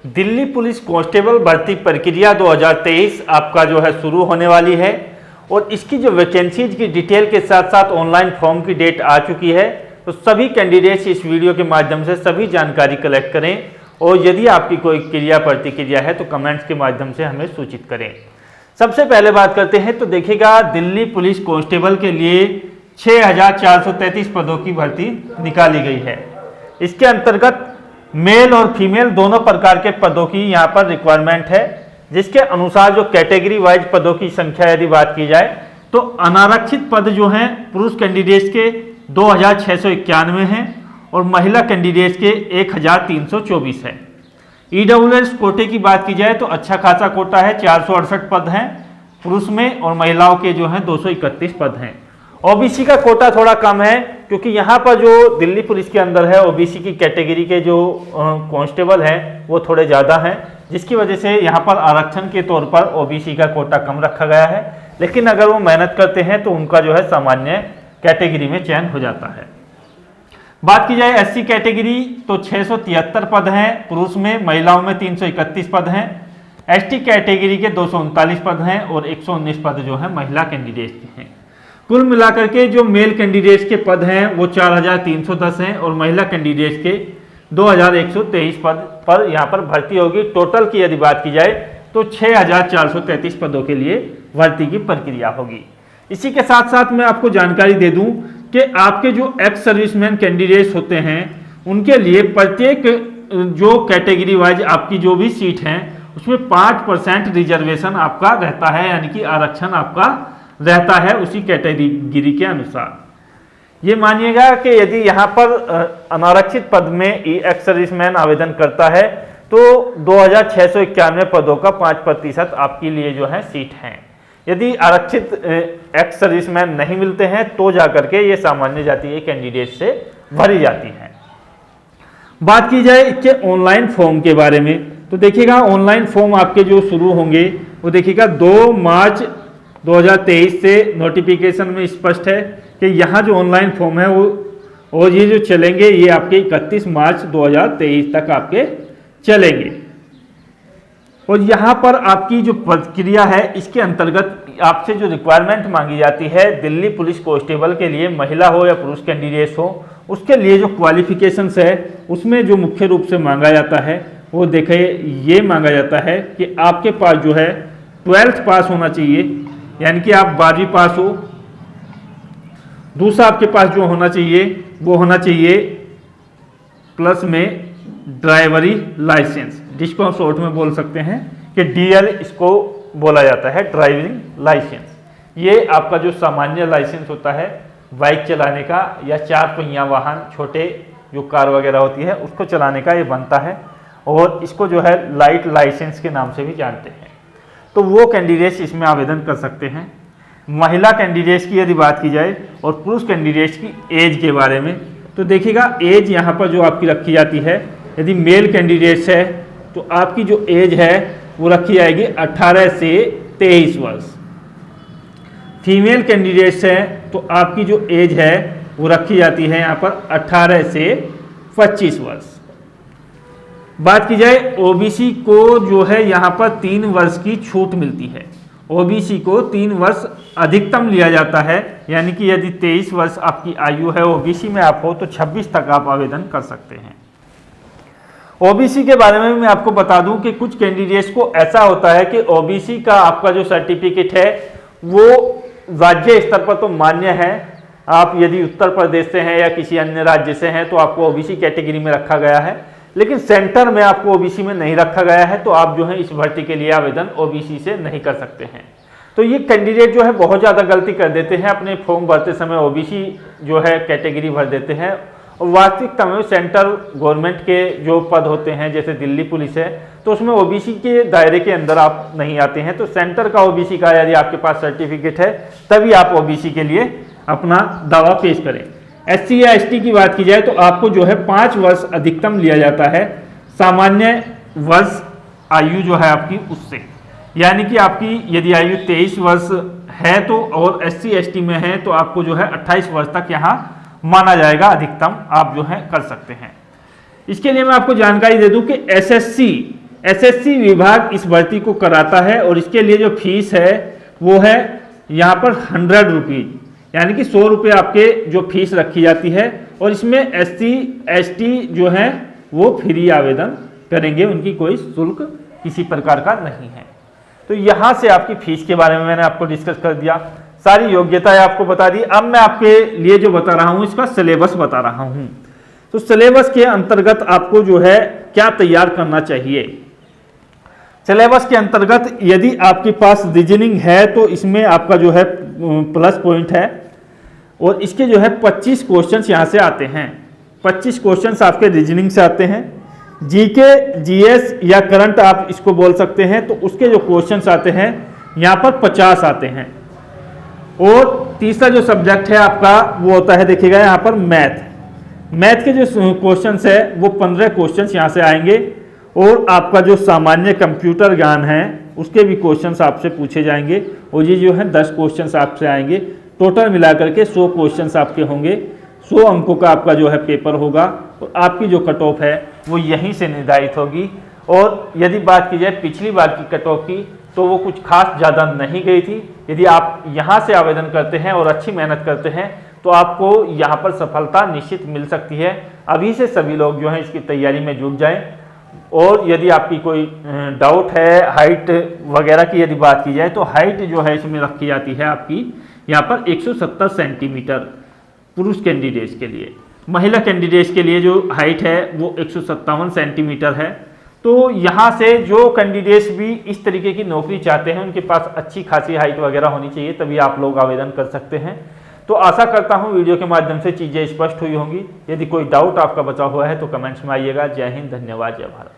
Delhi police constable भर्ती प्रक्रिया 2023 आपका जो है शुरू होने वाली है और इसकी जो वैकेंसीज की डिटेल के साथ साथ ऑनलाइन फॉर्म की डेट आ चुकी है। तो सभी कैंडिडेट्स इस वीडियो के माध्यम से सभी जानकारी कलेक्ट करें और यदि आपकी कोई क्रिया प्रतिक्रिया है तो कमेंट्स के माध्यम से हमें सूचित करें। सबसे पहले बात करते हैं तो देखिएगा, दिल्ली पुलिस कांस्टेबल के लिए 6433 पदों की भर्ती निकाली गई है। इसके अंतर्गत मेल और फीमेल दोनों प्रकार के पदों की यहाँ पर रिक्वायरमेंट है, जिसके अनुसार जो कैटेगरी वाइज पदों की संख्या यदि बात की जाए तो अनारक्षित पद जो हैं पुरुष कैंडिडेट्स के 2691 हैं और महिला कैंडिडेट्स के 1324 है। ईडब्ल्यूएस कोटे की बात की जाए तो अच्छा खासा कोटा है, 468 पद हैं पुरुष में और महिलाओं के जो हैं 231 पद हैं। ओबीसी का कोटा थोड़ा कम है क्योंकि यहाँ पर जो दिल्ली पुलिस के अंदर है ओबीसी की कैटेगरी के जो कांस्टेबल हैं वो थोड़े ज़्यादा हैं, जिसकी वजह से यहाँ पर आरक्षण के तौर पर ओबीसी का कोटा कम रखा गया है। लेकिन अगर वो मेहनत करते हैं तो उनका जो है सामान्य कैटेगरी में चयन हो जाता है। बात की जाए एससी कैटेगरी तो 673 पद हैं पुरुष में, महिलाओं में 331 पद हैं। एसटी कैटेगरी के 239 पद हैं और 119 पद जो है महिला कैंडिडेट्स के हैं। कुल मिलाकर के जो मेल कैंडिडेट्स के पद हैं वो 4310 हैं और महिला कैंडिडेट्स के 2123 पद पर यहाँ पर भर्ती होगी। टोटल की यदि बात की जाए तो 6433 पदों के लिए भर्ती की प्रक्रिया होगी। इसी के साथ साथ मैं आपको जानकारी दे दूं कि आपके जो एक्स सर्विसमैन कैंडिडेट्स होते हैं उनके लिए प्रत्येक जो कैटेगरी वाइज आपकी जो भी सीट हैं उसमें 5% रिजर्वेशन आपका रहता है, यानी कि आरक्षण आपका रहता है उसी कैटेगरी के अनुसार। ये मानिएगा कि यदि यहाँ पर अनारक्षित पद में एक्स सर्विसमैन आवेदन करता है तो 2691 पदों का 5% आपके लिए जो है सीट हैं। यदि आरक्षित एक्स सर्विसमैन नहीं मिलते हैं तो जाकर के ये सामान्य जाति के कैंडिडेट से भरी जाती हैं। बात की जाए इसके ऑनलाइन फॉर्म के बारे में तो देखिएगा, ऑनलाइन फॉर्म आपके जो शुरू होंगे वो देखिएगा 2 मार्च 2023 से नोटिफिकेशन में स्पष्ट है कि यहाँ जो ऑनलाइन फॉर्म है वो और ये जो चलेंगे ये आपके 31 मार्च 2023 तक आपके चलेंगे। और यहाँ पर आपकी जो प्रक्रिया है इसके अंतर्गत आपसे जो रिक्वायरमेंट मांगी जाती है दिल्ली पुलिस कांस्टेबल के लिए, महिला हो या पुरुष कैंडिडेट्स हो, उसके लिए जो क्वालिफिकेशंस है उसमें जो मुख्य रूप से मांगा जाता है वो देखिए ये मांगा जाता है कि आपके पास जो है 12th पास होना चाहिए, यानी कि आप 12वीं पास हो। दूसरा आपके पास जो होना चाहिए वो होना चाहिए प्लस में ड्राइवरी लाइसेंस, जिसको हम शॉर्ट में बोल सकते हैं कि डीएल इसको बोला जाता है, ड्राइविंग लाइसेंस। ये आपका जो सामान्य लाइसेंस होता है बाइक चलाने का या 4 पहिया वाहन, छोटे जो कार वगैरह होती है उसको चलाने का ये बनता है और इसको जो है लाइट लाइसेंस के नाम से भी जानते हैं। तो वो कैंडिडेट्स इसमें आवेदन कर सकते हैं। महिला कैंडिडेट्स की यदि बात की जाए और पुरुष कैंडिडेट्स की एज के बारे में तो देखिएगा, एज यहाँ पर जो आपकी रखी जाती है, यदि मेल कैंडिडेट्स है तो आपकी जो एज है वो रखी जाएगी 18 से 23 वर्ष। फीमेल कैंडिडेट्स हैं तो आपकी जो एज है वो रखी जाती है यहाँ पर 18 से 25 वर्ष। बात की जाए ओबीसी को जो है यहाँ पर 3 वर्ष की छूट मिलती है। ओबीसी को 3 वर्ष अधिकतम लिया जाता है, यानी कि यदि 23 वर्ष आपकी आयु है ओबीसी में आप हो तो 26 तक आप आवेदन कर सकते हैं। ओबीसी के बारे में मैं आपको बता दूं कि कुछ कैंडिडेट्स को ऐसा होता है कि ओबीसी का आपका जो सर्टिफिकेट है वो राज्य स्तर पर तो मान्य है, आप यदि उत्तर प्रदेश से हैं या किसी अन्य राज्य से हैं तो आपको ओबीसी कैटेगरी में रखा गया है, लेकिन सेंटर में आपको ओबीसी में नहीं रखा गया है तो आप जो है इस भर्ती के लिए आवेदन ओबीसी से नहीं कर सकते हैं। तो ये कैंडिडेट जो है बहुत ज़्यादा गलती कर देते हैं, अपने फॉर्म भरते समय ओबीसी जो है कैटेगरी भर देते हैं और वास्तविकता में सेंट्रल गवर्नमेंट के जो पद होते हैं जैसे दिल्ली पुलिस है तो उसमें ओबीसी के दायरे के अंदर आप नहीं आते हैं। तो सेंटर का ओबीसी का यदि आपके पास सर्टिफिकेट है तभी आप ओबीसी के लिए अपना दावा पेश करें। एससी या एसटी की बात की जाए तो आपको जो है 5 वर्ष अधिकतम लिया जाता है सामान्य वर्ष आयु जो है आपकी उससे, यानी कि आपकी यदि आयु 23 वर्ष है तो और एससी एसटी में है तो आपको जो है 28 वर्ष तक यहाँ माना जाएगा, अधिकतम आप जो है कर सकते हैं। इसके लिए मैं आपको जानकारी दे दूं कि एसएससी एसएससी विभाग इस भर्ती को कराता है और इसके लिए जो फीस है वो है यहाँ पर 100 रुपीज़, यानी कि 100 रुपये आपके जो फीस रखी जाती है। और इसमें SC ST जो हैं वो फ्री आवेदन करेंगे, उनकी कोई शुल्क किसी प्रकार का नहीं है। तो यहाँ से आपकी फीस के बारे में मैंने आपको डिस्कस कर दिया, सारी योग्यताएं आपको बता दी। अब मैं आपके लिए जो बता रहा हूँ इसका सिलेबस बता रहा हूँ। तो सिलेबस के अंतर्गत आपको जो है क्या तैयार करना चाहिए। सिलेबस के अंतर्गत यदि आपके पास रीजनिंग है तो इसमें आपका जो है प्लस पॉइंट है, और इसके जो है 25 क्वेश्चंस यहाँ से आते हैं। 25 क्वेश्चंस आपके रीजनिंग से आते हैं। जीके जीएस या करंट आप इसको बोल सकते हैं, तो उसके जो क्वेश्चंस आते हैं यहाँ पर 50 आते हैं। और तीसरा जो सब्जेक्ट है आपका वो होता है, देखिएगा यहाँ पर मैथ के जो क्वेश्चंस है वो 15 क्वेश्चंस यहाँ से आएंगे। और आपका जो सामान्य कंप्यूटर ज्ञान है उसके भी क्वेश्चंस आपसे पूछे जाएंगे, और ये जो है 10 क्वेश्चंस आपसे आएंगे। टोटल मिलाकर के 100 क्वेश्चंस आपके होंगे। 100 अंकों का आपका जो है पेपर होगा, और आपकी जो कट ऑफ है वो यहीं से निर्धारित होगी। और यदि बात की जाए पिछली बार की कट ऑफ की, तो वो कुछ खास ज़्यादा नहीं गई थी। यदि आप यहाँ से आवेदन करते हैं और अच्छी मेहनत करते हैं तो आपको यहाँ पर सफलता निश्चित मिल सकती है। अभी से सभी लोग जो हैं इसकी तैयारी में जुट जाएं। और यदि आपकी कोई डाउट है हाइट वगैरह की यदि बात की जाए, तो हाइट जो है इसमें रखी जाती है आपकी यहाँ पर 170 सेंटीमीटर पुरुष कैंडिडेट्स के लिए। महिला कैंडिडेट्स के लिए जो हाइट है वो 157 सेंटीमीटर है। तो यहाँ से जो कैंडिडेट्स भी इस तरीके की नौकरी चाहते हैं उनके पास अच्छी खासी हाइट वगैरह होनी चाहिए, तभी आप लोग आवेदन कर सकते हैं। तो आशा करता हूँ वीडियो के माध्यम से चीज़ें स्पष्ट हुई होंगी। यदि कोई डाउट आपका बचा हुआ है तो कमेंट्स में आइएगा। जय हिंद, धन्यवाद, जय भारत।